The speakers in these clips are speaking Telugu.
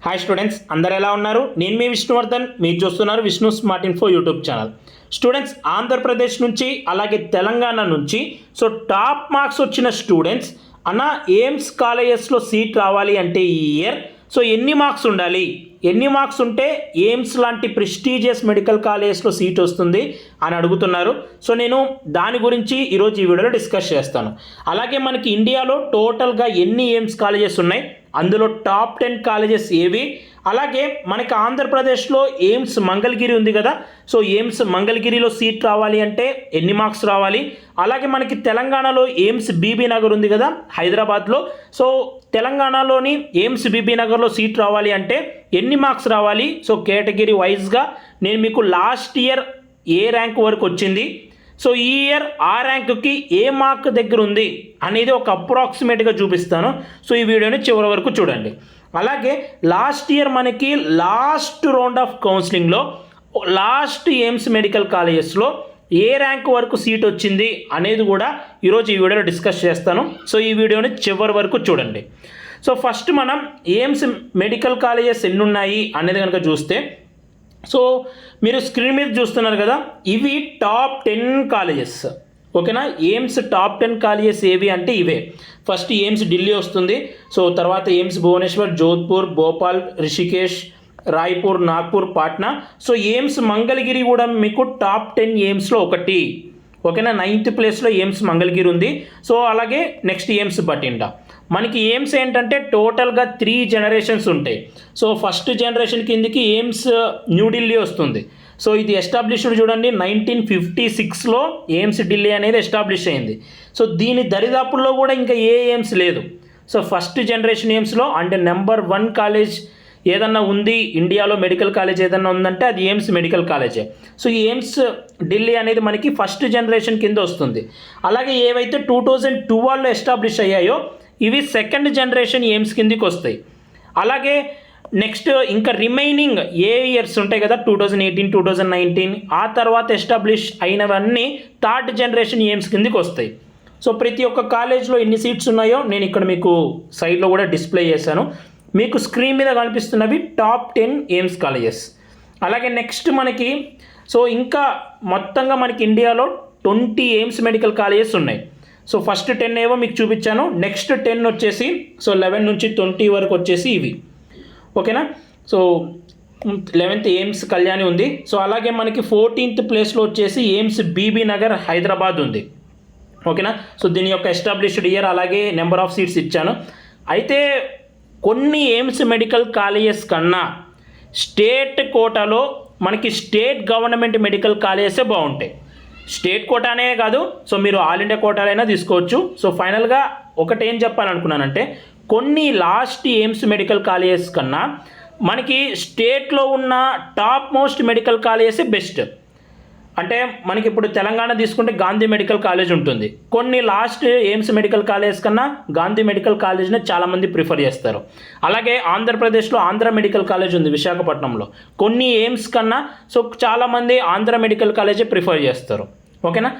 హాయ్ స్టూడెంట్స్, అందరు ఎలా ఉన్నారు? నేను మీ విష్ణువర్ధన్. మీరు చూస్తున్నారు Vishnu smart info YouTube channel. Students, Andhra Pradesh నుంచి అలాగే తెలంగాణ నుంచి టాప్ మార్క్స్ వచ్చిన స్టూడెంట్స్ అన్న ఎయిమ్స్ కాలేజెస్లో సీట్ రావాలి అంటే ఈ ఇయర్ ఎన్ని మార్క్స్ ఉండాలి, ఎన్ని మార్క్స్ ఉంటే ఎయిమ్స్ లాంటి ప్రెస్టీజియస్ మెడికల్ కాలేజెస్లో సీట్ వస్తుంది అని అడుగుతున్నారు. నేను దాని గురించి ఈరోజు ఈ వీడియోలో డిస్కస్ చేస్తాను. అలాగే మనకి ఇండియాలో టోటల్గా ఎన్ని ఎయిమ్స్ కాలేజెస్ ఉన్నాయి, అందులో టాప్ 10 కాలేజెస్ ఏవి, అలాగే మనకి ఆంధ్రప్రదేశ్లో ఎయిమ్స్ మంగళగిరి ఉంది కదా, ఎయిమ్స్ మంగళగిరిలో సీట్ రావాలి అంటే ఎన్ని మార్క్స్ రావాలి, అలాగే మనకి తెలంగాణలో ఎయిమ్స్ బీబీ నగర్ ఉంది కదా హైదరాబాద్లో, తెలంగాణలోని ఎయిమ్స్ బీబీ నగర్లో సీట్ రావాలి అంటే ఎన్ని మార్క్స్ రావాలి, కేటగిరీ వైజ్గా నేను మీకు లాస్ట్ ఇయర్ ఏ ర్యాంక్ వరకు వచ్చింది, ఈ ఇయర్ ఆ ర్యాంక్కి ఏ మార్క్ దగ్గర ఉంది అనేది ఒక అప్రాక్సిమేట్గా చూపిస్తాను. ఈ వీడియోని చివరి వరకు చూడండి. అలాగే లాస్ట్ ఇయర్ మనకి లాస్ట్ రౌండ్ ఆఫ్ కౌన్సిలింగ్లో లాస్ట్ ఎయిమ్స్ మెడికల్ కాలేజెస్లో ఏ ర్యాంక్ వరకు సీట్ వచ్చింది అనేది కూడా ఈరోజు ఈ వీడియోలో డిస్కస్ చేస్తాను. ఈ వీడియోని చివరి వరకు చూడండి. ఫస్ట్ మనం ఎయిమ్స్ మెడికల్ కాలేజెస్ ఎన్ని ఉన్నాయి అనేది కనుక చూస్తే, మీరు స్క్రీన్ మీద చూస్తున్నారు కదా, ఇవి టాప్ 10 కాలేజెస్. ఓకేనా? ఎయిమ్స్ టాప్ 10 కాలేజెస్ ఏవి అంటే ఇవే. ఫస్ట్ ఎయిమ్స్ ఢిల్లీ వస్తుంది, తర్వాత ఎయిమ్స్ భువనేశ్వర్, జోధ్పూర్, భోపాల్, రిషికేష్, రాయ్పూర్, నాగ్పూర్, పాట్నా. ఎయిమ్స్ మంగళగిరి కూడా మీకు టాప్ 10 ఎయిమ్స్లో ఒకటి. ఓకేనా? 9th ప్లేస్లో ఎయిమ్స్ మంగళగిరి ఉంది. అలాగే నెక్స్ట్ ఎయిమ్స్ బఠిండా. మనకి ఎయిమ్స్ ఏంటంటే టోటల్గా 3 జనరేషన్స్ ఉంటాయి. ఫస్ట్ జనరేషన్ కిందికి ఎయిమ్స్ న్యూఢిల్లీ వస్తుంది. ఇది ఎస్టాబ్లిష్డ్ చూడండి, 1956లో ఎయిమ్స్ ఢిల్లీ అనేది ఎస్టాబ్లిష్ అయింది. దీని దరిదాపుల్లో కూడా ఇంకా ఏ ఎయిమ్స్ లేదు. ఫస్ట్ జనరేషన్ ఎయిమ్స్లో అంటే నెంబర్ 1 కాలేజ్ ఏదన్నా ఉంది ఇండియాలో, మెడికల్ కాలేజ్ ఏదన్నా ఉందంటే అది ఎయిమ్స్ మెడికల్ కాలేజే. ఈ ఎయిమ్స్ ఢిల్లీ అనేది మనకి ఫస్ట్ జనరేషన్ కింద వస్తుంది. అలాగే ఏవైతే 2012లో ఎస్టాబ్లిష్ అయ్యాయో ఇవి సెకండ్ జనరేషన్ ఎయిమ్స్ కిందికి వస్తాయి. అలాగే నెక్స్ట్ ఇంకా రిమైనింగ్ ఏ ఇయర్స్ ఉంటాయి కదా, 2018, 2019, ఆ తర్వాత ఎస్టాబ్లిష్ అయినవన్నీ థర్డ్ జనరేషన్ ఎయిమ్స్ కిందికి వస్తాయి. ప్రతి ఒక్క కాలేజ్లో ఎన్ని సీట్స్ ఉన్నాయో నేను ఇక్కడ మీకు సైడ్లో కూడా డిస్ప్లే చేశాను. మీకు స్క్రీన్ మీద కనిపిస్తున్నవి టాప్ 10 ఎయిమ్స్ కాలేజెస్. అలాగే నెక్స్ట్ మనకి ఇంకా మొత్తంగా మనకి ఇండియాలో 20 ఎయిమ్స్ మెడికల్ కాలేజెస్ ఉన్నాయి. ఫస్ట్ 10 ఏవో మీకు చూపించాను. నెక్స్ట్ 10 వచ్చేసి 11 నుంచి 20 వరకు వచ్చేసి ఇవి. ఓకేనా? 11th ఎయిమ్స్ కళ్యాణి ఉంది. అలాగే మనకి 14th ప్లేస్లో వచ్చేసి ఎయిమ్స్ బీబీ నగర్ హైదరాబాద్ ఉంది. ఓకేనా? దీని యొక్క ఎస్టాబ్లిష్డ్ ఇయర్ అలాగే నెంబర్ ఆఫ్ సీట్స్ ఇచ్చాను. అయితే కొన్ని ఎయిమ్స్ మెడికల్ కాలేజెస్ కన్నా స్టేట్ కోటాలో మనకి స్టేట్ గవర్నమెంట్ మెడికల్ కాలేజెసే బాగుంటాయి. స్టేట్ కోటానే కాదు, మీరు ఆల్ ఇండియా కోటాలైనా తీసుకోవచ్చు. ఫైనల్గా ఒకటి ఏం చెప్పాలనుకున్నానంటే, కొన్ని లాస్ట్ ఎయిమ్స్ మెడికల్ కాలేజెస్ కన్నా మనకి స్టేట్లో ఉన్న టాప్ మోస్ట్ మెడికల్ కాలేజెసే బెస్ట్. అంటే మనకి ఇప్పుడు తెలంగాణ తీసుకుంటే గాంధీ మెడికల్ కాలేజ్ ఉంటుంది. కొన్ని లాస్ట్ ఎయిమ్స్ మెడికల్ కాలేజ్ కన్నా గాంధీ మెడికల్ కాలేజ్నే చాలామంది ప్రిఫర్ చేస్తారు. అలాగే ఆంధ్రప్రదేశ్లో ఆంధ్ర మెడికల్ కాలేజ్ ఉంది విశాఖపట్నంలో. కొన్ని ఎయిమ్స్ కన్నా చాలామంది ఆంధ్ర మెడికల్ కాలేజే ప్రిఫర్ చేస్తారు. ఓకేనా?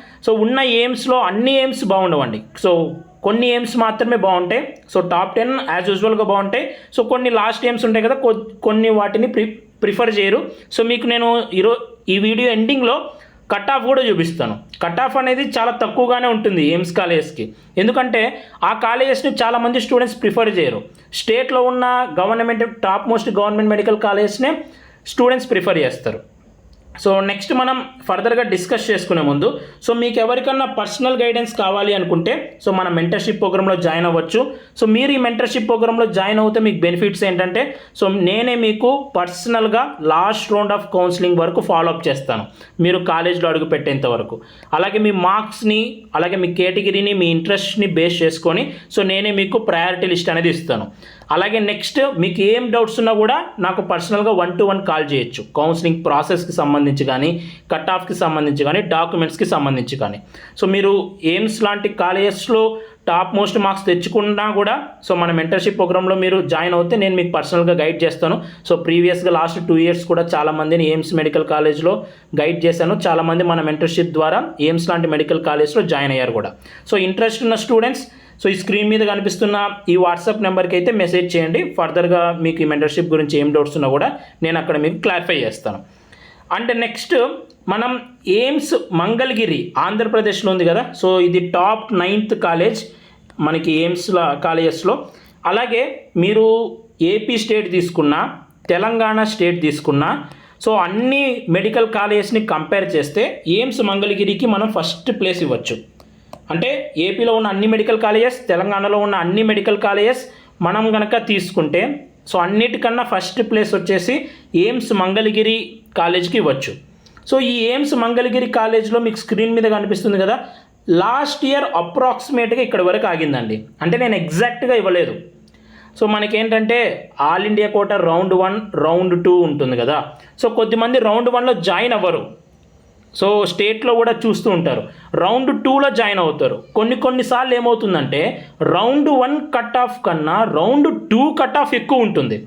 ఉన్న ఎయిమ్స్లో అన్ని ఎయిమ్స్ బాగుండవండి. కొన్ని ఎయిమ్స్ మాత్రమే బాగుంటాయి. టాప్ 10 యాజ్ యూజువల్గా బాగుంటాయి. కొన్ని లాస్ట్ ఎయిమ్స్ ఉంటాయి కదా, కొన్ని వాటిని ప్రిఫర్ చేయరు. మీకు నేను ఈ వీడియో ఎండింగ్లో కట్ ఆఫ్ కూడా చూపిస్తాను. కట్ ఆఫ్ అనేది చాలా తక్కువగానే ఉంటుంది ఎయిమ్స్ కాలేజెస్కి. ఎందుకంటే ఆ కాలేజెస్ని చాలామంది స్టూడెంట్స్ ప్రిఫర్ చేయరు. స్టేట్లో ఉన్న government top most government medical కాలేజెస్నే స్టూడెంట్స్ ప్రిఫర్ చేస్తారు. నెక్స్ట్ మనం ఫర్దర్గా డిస్కస్ చేసుకునే ముందు మీకు ఎవరికన్నా పర్సనల్ గైడెన్స్ కావాలి అనుకుంటే మన మెంటర్షిప్ ప్రోగ్రాంలో జాయిన్ అవ్వచ్చు. మీరు ఈ మెంటర్షిప్ ప్రోగ్రాంలో జాయిన్ అవుతే మీకు బెనిఫిట్స్ ఏంటంటే, నేనే మీకు పర్సనల్గా లాస్ట్ రౌండ్ ఆఫ్ కౌన్సిలింగ్ వరకు ఫాలోఅప్ చేస్తాను మీరు కాలేజ్లో అడుగు పెట్టేంత వరకు. అలాగే మీ మార్క్స్ని, అలాగే మీ కేటగిరీని, మీ ఇంట్రెస్ట్ని బేస్ చేసుకొని నేనే మీకు ప్రయారిటీ లిస్ట్ అనేది ఇస్తాను. అలాగే నెక్స్ట్ మీకు ఏం డౌట్స్ ఉన్నా కూడా నాకు పర్సనల్గా 1-to-1 కాల్ చేయొచ్చు. కౌన్సిలింగ్ ప్రాసెస్కి సంబంధించి కానీ, కట్ ఆఫ్కి సంబంధించి కానీ, డాక్యుమెంట్స్కి సంబంధించి కానీ. మీరు ఎయిమ్స్ లాంటి కాలేజెస్లో టాప్ మోస్ట్ మార్క్స్ తెచ్చుకున్నా కూడా మన మెంటర్షిప్ ప్రోగ్రాంలో మీరు జాయిన్ అవుతే నేను మీకు పర్సనల్గా గైడ్ చేస్తాను. ప్రీవియస్గా లాస్ట్ 2 years కూడా చాలామందిని ఎయిమ్స్ మెడికల్ కాలేజ్లో గైడ్ చేశాను. చాలామంది మన మెంటర్షిప్ ద్వారా ఎయిమ్స్ లాంటి మెడికల్ కాలేజ్లో జాయిన్ అయ్యారు కూడా. ఇంట్రెస్ట్ ఉన్న స్టూడెంట్స్ సో ఈ స్క్రీన్ మీద కనిపిస్తున్న ఈ వాట్సాప్ నెంబర్కి అయితే మెసేజ్ చేయండి. ఫర్దర్గా మీకు ఈ మెంటర్షిప్ గురించి ఏం డౌట్స్ ఉన్నా కూడా నేను అక్కడ మీకు క్లారిఫై చేస్తాను. అండ్ నెక్స్ట్ మనం ఎయిమ్స్ మంగళగిరి ఆంధ్రప్రదేశ్లో ఉంది కదా, సో ఇది టాప్ 9th కాలేజ్ మనకి ఎయిమ్స్లో కాలేజెస్లో. అలాగే మీరు ఏపీ స్టేట్ తీసుకున్నా, తెలంగాణ స్టేట్ తీసుకున్నా, సో అన్ని మెడికల్ కాలేజెస్ని కంపేర్ చేస్తే ఎయిమ్స్ మంగళగిరికి మనం ఫస్ట్ ప్లేస్ ఇవ్వచ్చు. అంటే ఏపీలో ఉన్న అన్ని మెడికల్ కాలేజెస్, తెలంగాణలో ఉన్న అన్ని మెడికల్ కాలేజెస్ మనం కనుక తీసుకుంటే సో అన్నిటికన్నా ఫస్ట్ ప్లేస్ వచ్చేసి ఎయిమ్స్ మంగళగిరి కాలేజ్కి ఇవ్వచ్చు. సో ఈ ఎయిమ్స్ మంగళగిరి కాలేజ్లో మీకు స్క్రీన్ మీద కనిపిస్తుంది కదా, లాస్ట్ ఇయర్ అప్రాక్సిమేట్గా ఇక్కడ వరకు ఆగిందండి. అంటే నేను ఎగ్జాక్ట్గా ఇవ్వలేదు. సో మనకేంటంటే all India quota round 1, round 2 ఉంటుంది కదా. సో కొద్దిమంది రౌండ్ 1లో జాయిన్ అవ్వరు, సో స్టేట్లో కూడా చూస్తూ ఉంటారు, రౌండ్ 2లో జాయిన్ అవుతారు. కొన్నిసార్లు ఏమవుతుందంటే రౌండ్ 1 కట్ ఆఫ్ కన్నా రౌండ్ 2 కట్ ఆఫ్ ఎక్కువ ఉంటుంది.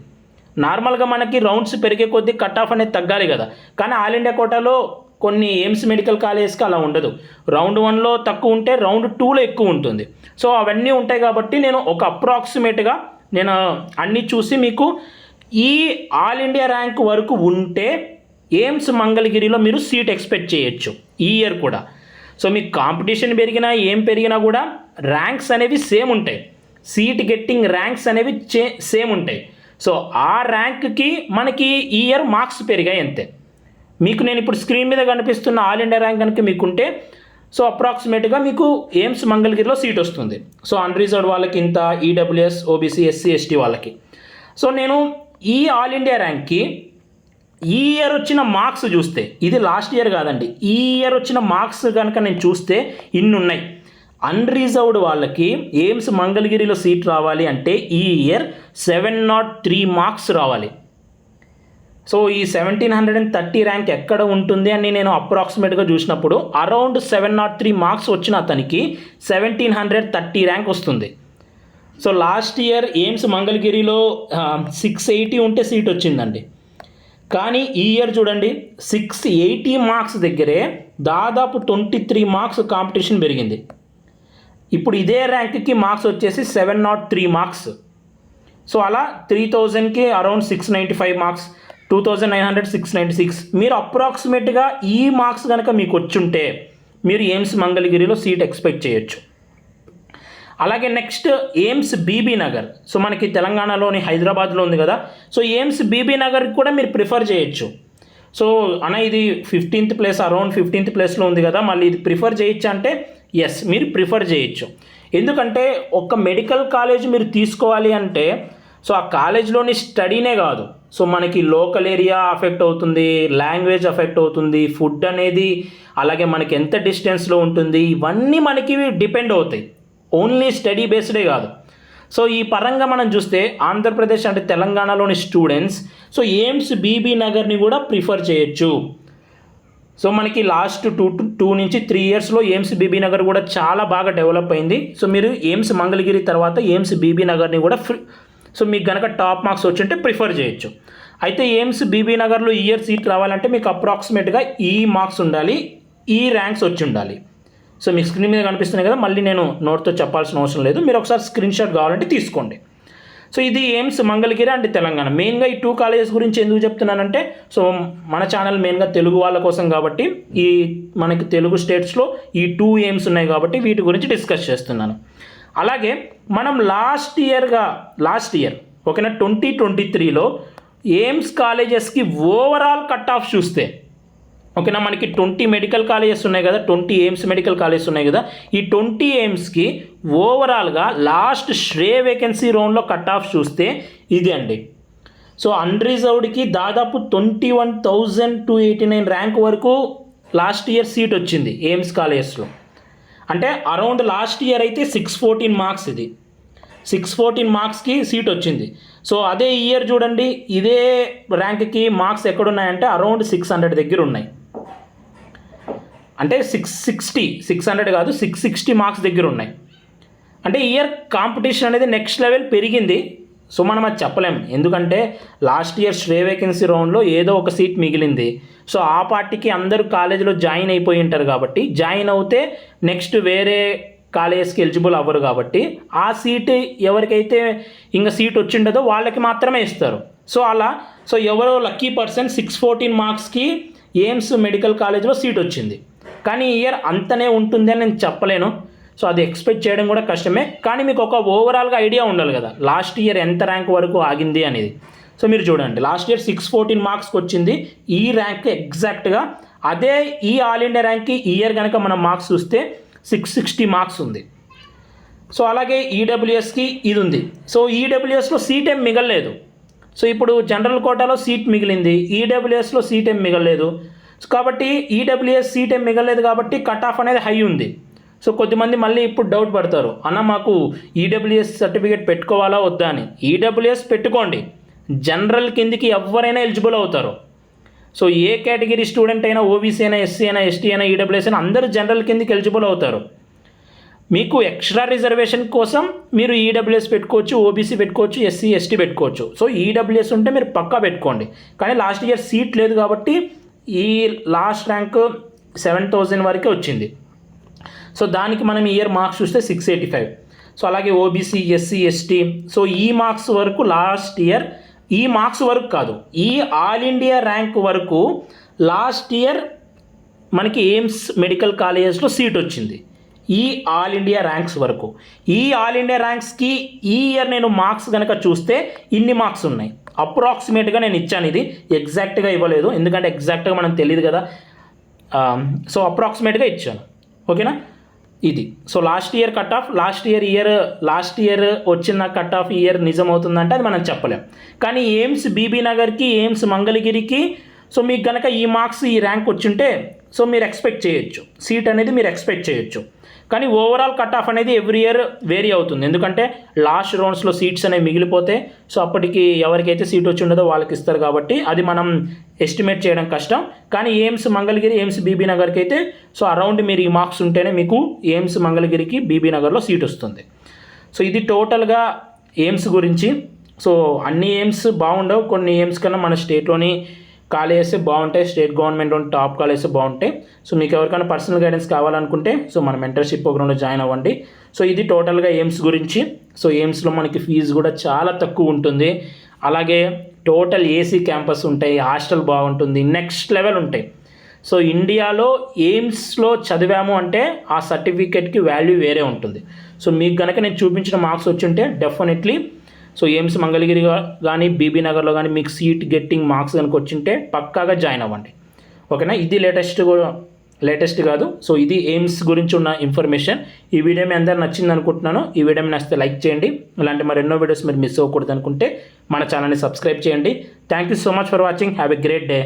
నార్మల్గా మనకి రౌండ్స్ పెరిగే కొద్దీ కట్ ఆఫ్ అనేది తగ్గాలి కదా, కానీ ఆల్ ఇండియా కోటాలో కొన్ని ఎయిమ్స్ మెడికల్ కాలేజెస్కి అలా ఉండదు. రౌండ్ 1లో తక్కువ ఉంటే రౌండ్ 2లో ఎక్కువ ఉంటుంది. సో అవన్నీ ఉంటాయి కాబట్టి నేను ఒక అప్రాక్సిమేట్గా నేను అన్నీ చూసి మీకు ఈ ఆల్ ఇండియా ర్యాంక్ వరకు ఉంటే ఎయిమ్స్ మంగళగిరిలో మీరు సీట్ ఎక్స్పెక్ట్ చేయొచ్చు ఈ ఇయర్ కూడా. సో మీకు కాంపిటీషన్ పెరిగినా ఏం పెరిగినా కూడా ర్యాంక్స్ అనేవి సేమ్ ఉంటాయి, సీట్ గెట్టింగ్ ర్యాంక్స్ అనేవి సేమ్ ఉంటాయి. సో ఆ ర్యాంక్కి మనకి ఈ ఇయర్ మార్క్స్ పెరిగాయి అంతే. మీకు నేను ఇప్పుడు స్క్రీన్ మీద కనిపిస్తున్న ఆల్ ఇండియా ర్యాంక్ కనుక మీకుంటే సో అప్రాక్సిమేట్గా మీకు ఎయిమ్స్ మంగళగిరిలో సీట్ వస్తుంది. సో అన్రిజర్వ్డ్ వాళ్ళకి ఇంత, ఈడబ్ల్యూఎస్, ఓబీసీ, ఎస్సీ, ఎస్టీ వాళ్ళకి. సో నేను ఈ ఆల్ ఇండియా ర్యాంక్కి ఈ ఇయర్ వచ్చిన మార్క్స్ చూస్తే, ఇది లాస్ట్ ఇయర్ కాదండి, ఈ ఇయర్ వచ్చిన మార్క్స్ కనుక నేను చూస్తే ఇన్ని ఉన్నాయి. అన్రిజర్వ్డ్ వాళ్ళకి ఎయిమ్స్ మంగళగిరిలో సీట్ రావాలి అంటే ఈ ఇయర్ 703 మార్క్స్ రావాలి. సో ఈ 1730 ర్యాంక్ ఎక్కడ ఉంటుంది అని నేను అప్రాక్సిమేట్గా చూసినప్పుడు అరౌండ్ 703 మార్క్స్ వచ్చిన అతనికి 1730 ర్యాంక్ వస్తుంది. సో లాస్ట్ ఇయర్ ఎయిమ్స్ మంగళగిరిలో 680 ఉంటే సీట్ వచ్చిందండి. కానీ ఈ ఇయర్ చూడండి 680 మార్క్స్ దగ్గరే దాదాపు 23 మార్క్స్ కాంపిటీషన్ పెరిగింది. ఇప్పుడు ఇదే ర్యాంక్కి మార్క్స్ వచ్చేసి 703 మార్క్స్. సో అలా 3000కి అరౌండ్ 695 మార్క్స్, 2900 696. మీరు అప్రాక్సిమేట్గా ఈ మార్క్స్ కనుక మీకు వచ్చుంటే మీరు ఎయిమ్స్ మంగళగిరిలో సీట్ ఎక్స్పెక్ట్ చేయొచ్చు. అలాగే next AIIMS Bibinagar. So మనకి తెలంగాణలోని హైదరాబాద్లో ఉంది కదా, సో ఎయిమ్స్ బీబీ నగర్కి కూడా మీరు ప్రిఫర్ చేయొచ్చు. సో అన్న ఇది 15th ప్లేస్, అరౌండ్ 15th ప్లేస్లో ఉంది కదా, మళ్ళీ ఇది ప్రిఫర్ చేయొచ్చు అంటే ఎస్, మీరు ప్రిఫర్ చేయొచ్చు. ఎందుకంటే ఒక మెడికల్ కాలేజ్ మీరు తీసుకోవాలి అంటే సో ఆ కాలేజ్లోని స్టడీనే కాదు, సో మనకి లోకల్ ఏరియా అఫెక్ట్ అవుతుంది, లాంగ్వేజ్ అఫెక్ట్ అవుతుంది, ఫుడ్ అనేది అలాగే మనకి ఎంత డిస్టెన్స్లో ఉంటుంది, ఇవన్నీ మనకి డిపెండ్ అవుతాయి, ఓన్లీ స్టడీ బేస్డే కాదు. సో ఈ పరంగా మనం చూస్తే ఆంధ్రప్రదేశ్ అంటే తెలంగాణలోని స్టూడెంట్స్ సో ఎయిమ్స్ బీబీ నగర్ని కూడా ప్రిఫర్ చేయొచ్చు. సో మనకి లాస్ట్ 2 నుంచి 3 ఇయర్స్లో ఎయిమ్స్ బీబీ నగర్ కూడా చాలా బాగా డెవలప్ అయింది. సో మీరు ఎయిమ్స్ మంగళగిరి తర్వాత ఎయిమ్స్ బీబీ నగర్ని కూడా సో మీకు కనుక టాప్ మార్క్స్ వచ్చింటే ప్రిఫర్ చేయొచ్చు. అయితే ఎయిమ్స్ బీబీ నగర్లో ఈ ఇయర్ సీట్ రావాలంటే మీకు అప్రాక్సిమేట్గా ఈ మార్క్స్ ఉండాలి, ఈ ర్యాంక్స్ వచ్చి ఉండాలి. సో మీకు స్క్రీన్ మీద కనిపిస్తున్నాయి కదా, మళ్ళీ నేను నోట్తో చెప్పాల్సిన అవసరం లేదు, మీరు ఒకసారి స్క్రీన్ షాట్ కావాలంటే తీసుకోండి. సో ఇది ఎయిమ్స్ మంగళగిరి అండ్ తెలంగాణ. మెయిన్గా ఈ 2 కాలేజెస్ గురించి ఎందుకు చెప్తున్నానంటే సో మన ఛానల్ మెయిన్గా తెలుగు వాళ్ళ కోసం కాబట్టి ఈ మనకి తెలుగు స్టేట్స్లో ఈ 2 ఎయిమ్స్ ఉన్నాయి కాబట్టి వీటి గురించి డిస్కస్ చేస్తున్నాను. అలాగే మనం లాస్ట్ ఇయర్ ఓకేనా 2023లో ఎయిమ్స్ కాలేజెస్కి ఓవరాల్ కట్ ఆఫ్ చూస్తే ఓకేనా మనకి 20 మెడికల్ కాలేజెస్ ఉన్నాయి కదా, 20 ఎయిమ్స్ మెడికల్ కాలేజెస్ ఉన్నాయి కదా, ఈ 20 ఎయిమ్స్కి ఓవరాల్గా లాస్ట్ శ్రే వేకెన్సీ రౌండ్లో కట్ ఆఫ్ చూస్తే ఇది అండి. సో అన్రిజర్వ్డ్కి దాదాపు 21,289 ర్యాంక్ వరకు లాస్ట్ ఇయర్ సీట్ వచ్చింది ఎయిమ్స్ కాలేజెస్లో. అంటే అరౌండ్ లాస్ట్ ఇయర్ అయితే 614 మార్క్స్, ఇది 614 మార్క్స్కి సీట్ వచ్చింది. సో అదే ఇయర్ చూడండి ఇదే ర్యాంక్కి మార్క్స్ ఎక్కడున్నాయంటే అరౌండ్ 600 దగ్గర ఉన్నాయి. అంటే 600 కాదు 660 మార్క్స్ దగ్గర ఉన్నాయి. అంటే ఇయర్ కాంపిటీషన్ అనేది నెక్స్ట్ లెవెల్ పెరిగింది. సో మనం అది చెప్పలేం, ఎందుకంటే లాస్ట్ ఇయర్ శ్రే వేకెన్సీ రౌండ్లో ఏదో ఒక సీట్ మిగిలింది. సో ఆ పార్టీకి అందరూ కాలేజీలో జాయిన్ అయిపోయి ఉంటారు కాబట్టి జాయిన్ అవుతే నెక్స్ట్ వేరే కాలేజెస్కి ఎలిజిబుల్ అవ్వరు కాబట్టి ఆ సీటు ఎవరికైతే ఇంకా సీట్ వచ్చిండదో వాళ్ళకి మాత్రమే ఇస్తారు. సో ఎవరో లక్కీ పర్సన్ 614 మార్క్స్కి ఎయిమ్స్ మెడికల్ కాలేజ్లో సీట్ వచ్చింది. కానీ ఈ ఇయర్ అంతనే ఉంటుంది అని నేను చెప్పలేను. సో అది ఎక్స్పెక్ట్ చేయడం కూడా కష్టమే. కానీ మీకు ఒక ఓవరాల్గా ఐడియా ఉండాలి కదా లాస్ట్ ఇయర్ ఎంత ర్యాంక్ వరకు ఆగింది అనేది. సో మీరు చూడండి, లాస్ట్ ఇయర్ 614 మార్క్స్కి వచ్చింది. ఈ ర్యాంక్ ఎగ్జాక్ట్గా అదే ఈ ఆల్ ఇండియా ర్యాంక్కి ఈ ఇయర్ కనుక మనం మార్క్స్ చూస్తే 660 మార్క్స్ ఉంది. సో అలాగే ఈడబ్ల్యూఎస్కి ఇది ఉంది. సో ఈడబ్ల్యూఎస్లో సీట్ ఏం మిగలలేదు. సో ఇప్పుడు జనరల్ కోటాలో సీట్ మిగిలింది, ఈడబ్ల్యూఎస్లో సీట్ ఏం మిగలలేదు. కాబట్టి ఈడబ్ల్యూఎస్ సీట్ ఏం మిగలలేదు కాబట్టి కట్ ఆఫ్ అనేది హై ఉంది. సో కొద్దిమంది మళ్ళీ ఇప్పుడు డౌట్ పడతారు, అన్న మాకు ఈడబ్ల్యూఎస్ సర్టిఫికేట్ పెట్టుకోవాలా వద్దా అని. ఈడబ్ల్యూఎస్ పెట్టుకోండి, జనరల్ కిందికి ఎవరైనా ఎలిజిబుల్ అవుతారు. సో ఏ కేటగిరీ స్టూడెంట్ అయినా, ఓబీసీ అయినా, ఎస్సీ అయినా, ఎస్టీ అయినా, ఈడబ్ల్యూఎస్ అయినా అందరూ జనరల్ కిందికి ఎలిజిబుల్ అవుతారు. మీకు ఎక్స్ట్రా రిజర్వేషన్ కోసం మీరు ఈడబ్ల్యూఎస్ పెట్టుకోవచ్చు, ఓబీసీ పెట్టుకోవచ్చు, ఎస్సీ ఎస్టీ పెట్టుకోవచ్చు. సో ఈడబ్ల్యూఎస్ ఉంటే మీరు పక్కా పెట్టుకోండి. కానీ లాస్ట్ ఇయర్ సీట్ లేదు కాబట్టి ఈ లాస్ట్ ర్యాంక్ 7000 వరకే వచ్చింది. సో దానికి మనం ఇయర్ మార్క్స్ చూస్తే 685. సో అలాగే ఓబీసీ, ఎస్సీ, ఎస్టీ, సో ఈ మార్క్స్ వరకు లాస్ట్ ఇయర్, ఈ మార్క్స్ వరకు కాదు, ఈ ఆల్ ఇండియా ర్యాంక్ వరకు లాస్ట్ ఇయర్ మనకి ఎయిమ్స్ మెడికల్ కాలేజెస్లో సీట్ వచ్చింది. ఈ ఆల్ ఇండియా ర్యాంక్స్ వరకు, ఈ ఆల్ ఇండియా ర్యాంక్స్కి ఈ ఇయర్ నేను మార్క్స్ కనుక చూస్తే ఇన్ని మార్క్స్ ఉన్నాయి. అప్రాక్సిమేట్గా నేను ఇచ్చాను, ఇది ఎగ్జాక్ట్గా ఇవ్వలేదు ఎందుకంటే ఎగ్జాక్ట్గా మనకు తెలియదు కదా. సో అప్రాక్సిమేట్గా ఇచ్చాను, ఓకేనా. ఇది so last year cut off, last year వచ్చిన కట్ ఆఫ్ ఇయర్ నిజం అవుతుందంటే అది మనం చెప్పలేం. కానీ ఎయిమ్స్ బీబీ నగర్కి, ఎయిమ్స్ మంగళగిరికి సో మీకు కనుక ఈ మార్క్స్, ఈ ర్యాంక్ వచ్చుంటే సో మీరు ఎక్స్పెక్ట్ చేయొచ్చు, సీట్ అనేది మీరు ఎక్స్పెక్ట్ చేయొచ్చు. కానీ ఓవరాల్ కట్ ఆఫ్ అనేది ఎవ్రీ ఇయర్ వేరీ అవుతుంది, ఎందుకంటే లాస్ట్ రౌండ్స్లో సీట్స్ అనేవి మిగిలిపోతే సో అప్పటికి ఎవరికైతే సీట్ వచ్చి ఉండదో వాళ్ళకి ఇస్తారు కాబట్టి అది మనం ఎస్టిమేట్ చేయడం కష్టం. కానీ ఎయిమ్స్ మంగళగిరి, ఎయిమ్స్ బీబీ నగర్కి అయితే సో అరౌండ్ మీరు ఈ మార్క్స్ ఉంటేనే మీకు ఎయిమ్స్ మంగళగిరికి, బీబీ నగర్లో సీట్ వస్తుంది. సో ఇది టోటల్గా ఎయిమ్స్ గురించి. సో అన్ని ఎయిమ్స్ బాగుండవు, కొన్ని ఎయిమ్స్ కన్నా మన స్టేట్లోని కాలేజెస్ బాగుంటాయి, స్టేట్ గవర్నమెంట్ టాప్ కాలేజెస్ బాగుంటాయి. సో మీకు ఎవరికైనా పర్సనల్ గైడెన్స్ కావాలనుకుంటే సో మన మెంటర్షిప్ ప్రోగ్రాంలో జాయిన్ అవ్వండి. సో ఇది టోటల్గా ఎయిమ్స్ గురించి. సో ఎయిమ్స్లో మనకి ఫీజు కూడా చాలా తక్కువ ఉంటుంది. అలాగే టోటల్ ఏసీ క్యాంపస్ ఉంటాయి, హాస్టల్ బాగుంటుంది, నెక్స్ట్ లెవెల్ ఉంటాయి. సో ఇండియాలో ఎయిమ్స్లో చదివాము అంటే ఆ సర్టిఫికేట్కి వాల్యూ వేరే ఉంటుంది. సో మీకు కనుక నేను చూపించిన మార్క్స్ వచ్చి ఉంటే డెఫినెట్లీ సో ఎయిమ్స్ మంగళగిరి కానీ, బీబీ నగర్లో కానీ మీకు సీట్ గెట్టింగ్ మార్క్స్ కనుక వచ్చింటే పక్కాగా జాయిన్ అవ్వండి, ఓకేనా. ఇది లేటెస్ట్ కాదు. సో ఇది ఎయిమ్స్ గురించి ఉన్న ఇన్ఫర్మేషన్. ఈ వీడియో మీ అందరూ నచ్చింది అనుకుంటున్నాను. ఈ వీడియో మీ నచ్చితే లైక్ చేయండి. ఇలాంటి మరెన్నో వీడియోస్ మీరు మిస్ అవ్వకూడదు అనుకుంటే మన ఛానల్ని సబ్స్క్రైబ్ చేయండి. Thank you so much for watching. Have a great day.